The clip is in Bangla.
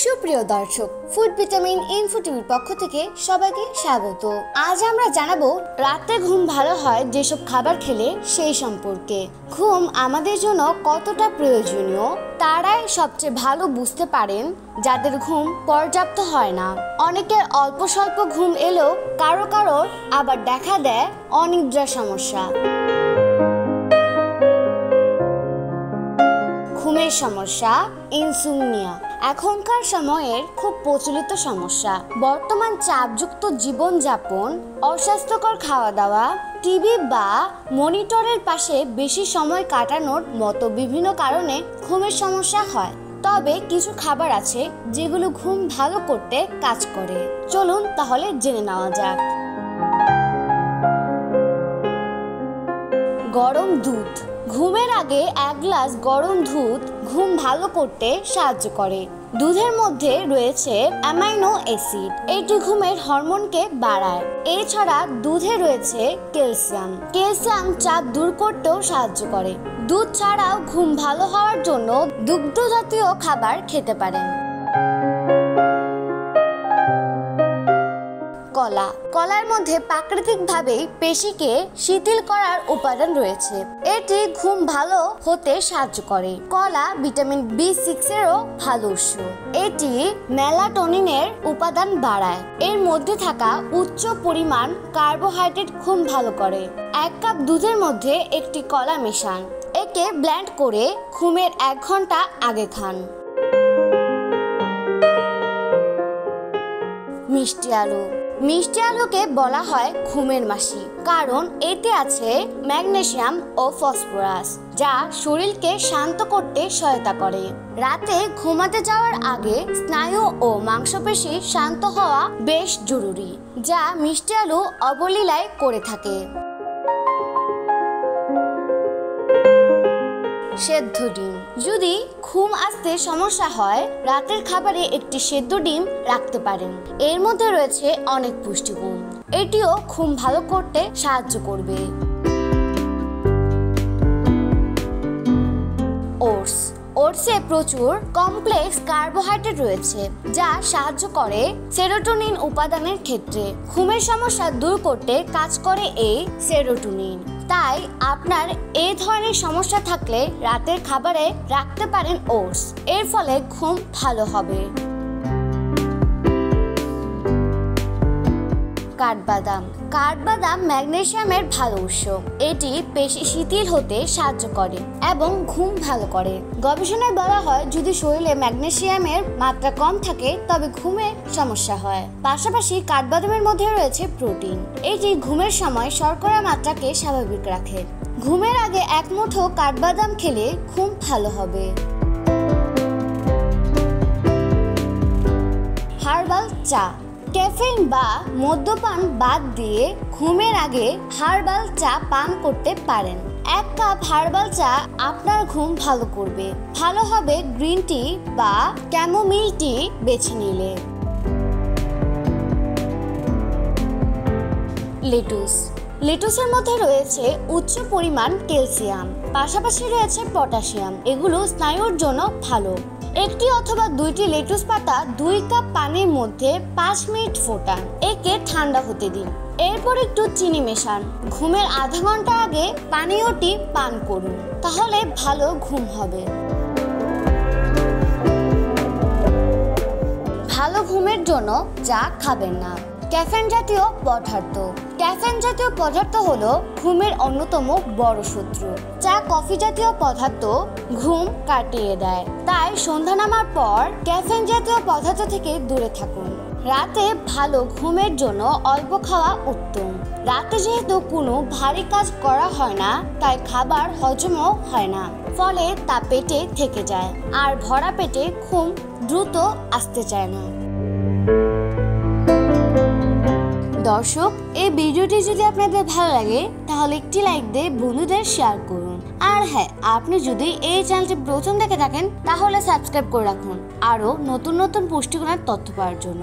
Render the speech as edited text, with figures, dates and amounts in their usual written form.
সুপ্রিয় দর্শক, ফুড ভিটামিন ইনফো টিভির পক্ষ থেকে সবাইকে স্বাগত। আজ আমরা জানাবো রাতে ঘুম ভালো হয় যেসব খাবার খেলে সেই সম্পর্কে। ঘুম আমাদের জন্য কতটা প্রয়োজনীয় তারাই সবচেয়ে ভালো বুঝতে পারেন যাদের ঘুম পর্যাপ্ত হয় না। অনেকের অল্প স্বল্প ঘুম এলেও কারো আবার দেখা দেয় অনিদ্রা সমস্যা। ঘুমের সমস্যা ইনসোমনিয়া এখনকার সময়ের খুব প্রচলিত সমস্যা। বর্তমান চাপযুক্ত জীবনযাপন, অস্বাস্থ্যকর খাওয়া দাওয়া, টিভি বা মনিটরের পাশে বেশি সময় কাটানোর মতো বিভিন্ন কারণে ঘুমের সমস্যা হয়। তবে কিছু খাবার আছে যেগুলো ঘুম ভালো করতে কাজ করে। চলুন তাহলে জেনে নেওয়া যাক। গরম দুধ। ঘুমের আগে 1 গ্লাস গরম দুধ ঘুম ভালো করতে সাহায্য করে। দুধের মধ্যে রয়েছে অ্যামাইনো অ্যাসিড, এটি ঘুমের হরমোনকে বাড়ায়। এছাড়া দুধে রয়েছে ক্যালসিয়াম চাপ দূর করতেও সাহায্য করে। দুধ ছাড়াও ঘুম ভালো হওয়ার জন্য দুগ্ধ জাতীয় খাবার খেতে পারেন। কলার মধ্যে প্রাকৃতিকভাবে পেশিকে শিথিল করার উপাদান রয়েছে, এটি ঘুম ভালো হতে সাহায্য করে। কলা ভিটামিন B6 এরও ভালো উৎস, এটি মেলাটোনিনের উপাদান বাড়ায়। এর মধ্যে থাকা উচ্চ পরিমাণ কার্বোহাইড্রেট ঘুম ভালো করে। 1 কাপ দুধের মধ্যে একটি কলা মেশান, একে ব্লেন্ড করে ঘুমের 1 ঘন্টা আগে খান। মিষ্টি আলুকে বলা হয় ঘুমের মাসি, কারণ এতে আছে ম্যাগনেসিয়াম ও ফসফরাস, যা শরীরকে শান্ত করতে সহায়তা করে। রাতে ঘুমাতে যাওয়ার আগে স্নায়ু ও মাংসপেশি শান্ত হওয়া বেশ জরুরি, যা মিষ্টি আলু অবলীলায় করে থাকে। সেদ্ধ ডিম। যদি ঘুম আসতে সমস্যা হয়, রাতের খাবারে একটি সেদ্ধ ডিম রাখতে পারেন। এর মধ্যে রয়েছে অনেক পুষ্টিগুণ, এটিও ঘুম ভালো করতে সাহায্য করবে। ওটসে প্রচুর কমপ্লেক্স কার্বোহাইড্রেট রয়েছে, যা সাহায্য করে সেরোটোনিন উৎপাদনের ক্ষেত্রে। ঘুমের সমস্যা দূর করতে কাজ করে এই সেরোটোনিন। তাই আপনার এই ধরনের সমস্যা থাকলে রাতের খাবারে রাখতে পারেন ওটস, এর ফলে ঘুম ভালো হবে। কাঠবাদাম ম্যাগনেসিয়ামের ভালো উৎস, এটি পেশি শিথিল হতে সাহায্য করে এবং ঘুম ভালো করে। গবেষণায় বলা হয় যদি শরীরে ম্যাগনেসিয়ামের মাত্রা কম থাকে তবে ঘুমের সমস্যা হয়। পাশাপাশি কাঠবাদামের মধ্যে রয়েছে প্রোটিন, এটি ঘুমের সময় শর্করার মাত্রাকে স্বাভাবিক রাখে। ঘুমের আগে 1 মুঠো কাঠবাদাম খেলে ঘুম ভালো হবে। হার্বাল চা। ক্যাফেইন বা মদ্যপান বাদ দিয়ে ঘুমের আগে হার্বাল চা পান করতে পারেন। 1 কাপ হার্বাল চা আপনার ঘুম ভালো করবে। ভালো হবে গ্রিন টি বা ক্যামোমিল টি বেছে নিলে। লেটুসের মধ্যে রয়েছে উচ্চ পরিমাণ ক্যালসিয়াম, পাশাপাশি রয়েছে পটাশিয়াম, এগুলো স্নায়ুর জন্য ভালো। 1টি অথবা 2টি লেটুস পাতা 2 কাপ পানির মধ্যে 5 মিনিট ফোটান, একে ঠান্ডা হতে দিন। এরপর একটু চিনি মেশান। ঘুমের আধা ঘন্টা আগে পানীয়টি পান করুন, তাহলে ভালো ঘুম হবে। ভালো ঘুমের জন্য চা খাবেন না। ক্যাফেইন জাতীয় পদার্থ হলো ঘুমের অন্যতম বড় শত্রু। চা, কফি জাতীয় পদার্থ ঘুম কাটিয়ে দেয়, তাই সন্ধ্যা নামার পর ক্যাফেইন জাতীয় পদার্থ থেকে দূরে থাকুন। রাতে ভালো ঘুমের জন্য অল্প খাওয়া উত্তম। রাতে যেহেতু কোনো ভারী কাজ করা হয় না, তাই খাবার হজমও হয় না, ফলে তা পেটে থেকে যায়, আর ভরা পেটে ঘুম দ্রুত আসতে চায় না। দর্শক, এই ভিডিওটি যদি আপনাদের ভালো লাগে তাহলে একটি লাইক দিয়ে বন্ধুদের শেয়ার করুন আর হ্যাঁ, আপনি যদি এই চ্যানেলটি প্রথম দেখে থাকেন তাহলে সাবস্ক্রাইব করে রাখুন আরো নতুন নতুন পুষ্টিগুণের তথ্য পাওয়ার জন্য।